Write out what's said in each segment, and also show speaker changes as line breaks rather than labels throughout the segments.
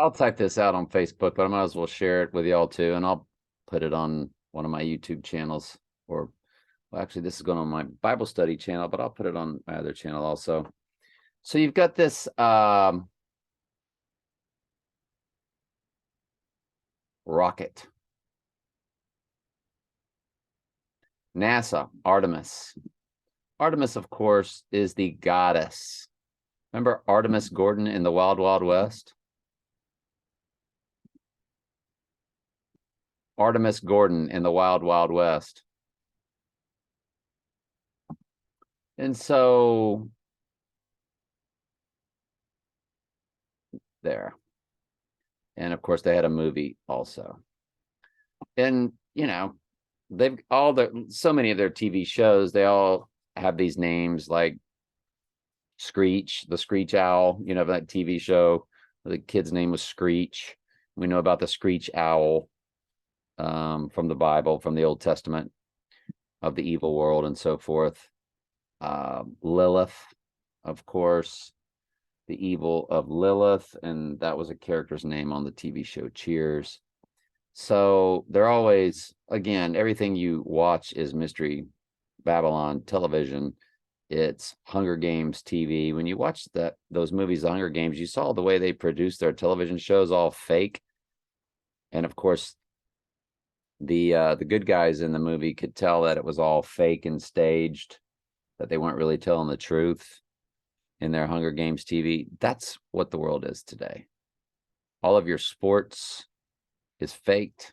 I'll type this out on Facebook, but I might as well share it with y'all too, and I'll put it on one of my YouTube channels, or well, actually, this is going on my Bible study channel, but I'll put it on my other channel also. So you've got this rocket. NASA, Artemis. Artemis, of course, is the goddess. Remember Artemis Gordon in the Wild Wild West? Artemis Gordon in the Wild Wild West. And so there. And of course, they had a movie also. And, you know, they've all so many of their TV shows, they all have these names like Screech, the Screech Owl, you know, that TV show. The kid's name was Screech. We know about the Screech Owl from the Bible, from the Old Testament, of the evil world and so forth. Lilith, of course, the evil of Lilith, and that was a character's name on the TV show Cheers. So they're always, again, everything you watch is Mystery Babylon television. It's Hunger Games TV. When you watch those movies, The Hunger Games, you saw the way they produced their television shows, all fake. And of course, the good guys in the movie could tell that it was all fake and staged, that they weren't really telling the truth in their Hunger Games TV. That's what the world is today. All of your sports is faked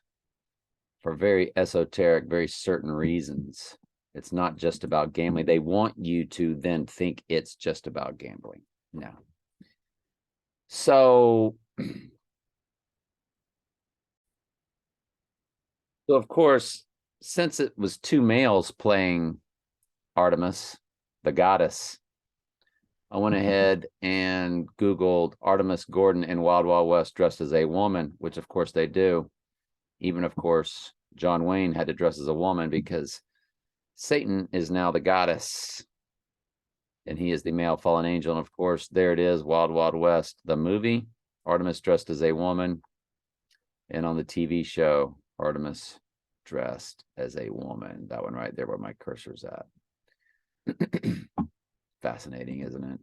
for very esoteric, very certain reasons. It's not just about gambling. They want you to then think it's just about gambling. No. So of course, since it was two males playing Artemis, the goddess, I went ahead and Googled Artemis Gordon in Wild Wild West dressed as a woman, which of course they do. Even, of course, John Wayne had to dress as a woman because Satan is now the goddess and he is the male fallen angel. And of course, there it is, Wild Wild West, the movie, Artemis dressed as a woman. And on the TV show, Artemis dressed as a woman. That one right there where my cursor's at. Fascinating, isn't it?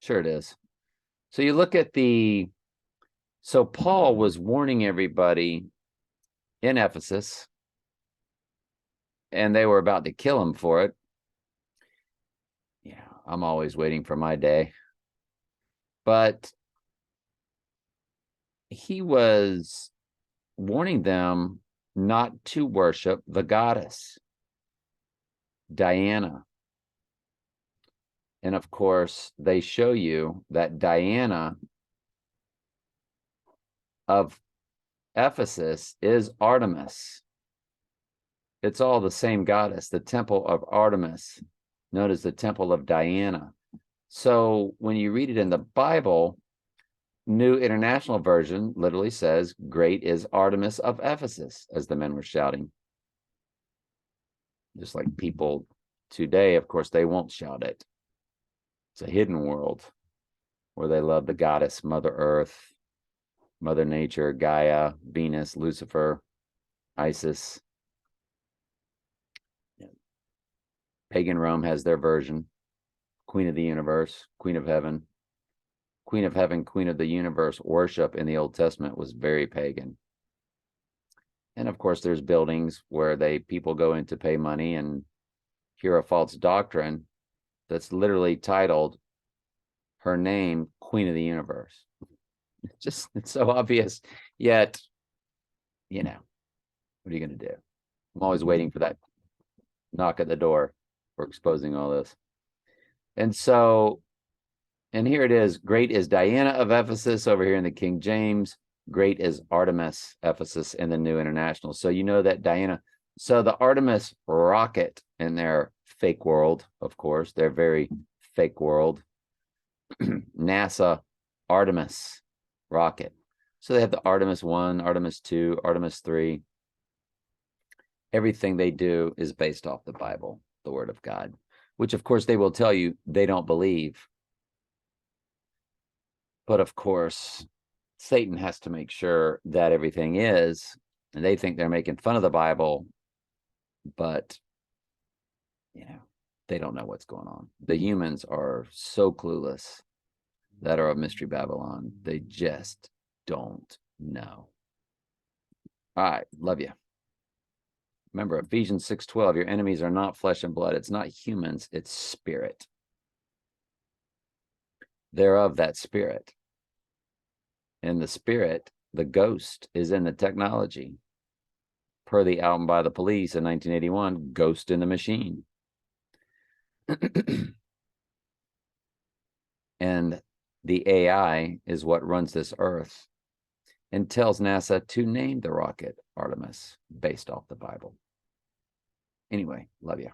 Sure it is. So you look at so Paul was warning everybody in Ephesus, and they were about to kill him for it. Yeah, I'm always waiting for my day. But he was warning them not to worship the goddess, Diana. And of course, they show you that Diana of Ephesus is Artemis. It's all the same goddess, the temple of Artemis, known as the temple of Diana. So when you read it in the Bible, New International Version literally says, "Great is Artemis of Ephesus," as the men were shouting. Just like people today, of course, they won't shout it. It's a hidden world where they love the goddess, Mother Earth, Mother Nature, Gaia, Venus, Lucifer, Isis. Pagan Rome has their version. Queen of the universe, Queen of heaven. Queen of heaven, Queen of the universe worship in the Old Testament was very pagan. And of course, there's buildings where people go in to pay money and hear a false doctrine that's literally titled her name, Queen of the Universe. It's so obvious, yet, you know, what are you going to do? I'm always waiting for that knock at the door for exposing all this. And so, and here it is, great is Diana of Ephesus over here in the King James. Great is Artemis, Ephesus in the New International. So you know that Diana, so the Artemis rocket in their fake world, of course, their very fake world, NASA Artemis rocket. So they have the Artemis 1, Artemis 2, Artemis 3. Everything they do is based off the Bible, the Word of God, which of course they will tell you they don't believe. But of course, Satan has to make sure that everything is, and they think they're making fun of the Bible, but they don't know what's going on. The humans are so clueless that are of Mystery Babylon. They just don't know. All right, love you. Remember, Ephesians 6:12, your enemies are not flesh and blood. It's not humans, it's spirit. They're of that spirit. And the spirit, the ghost, is in the technology. Per the album by the Police in 1981, Ghost in the Machine. And the AI is what runs this earth and tells NASA to name the rocket Artemis based off the Bible. Anyway, love you.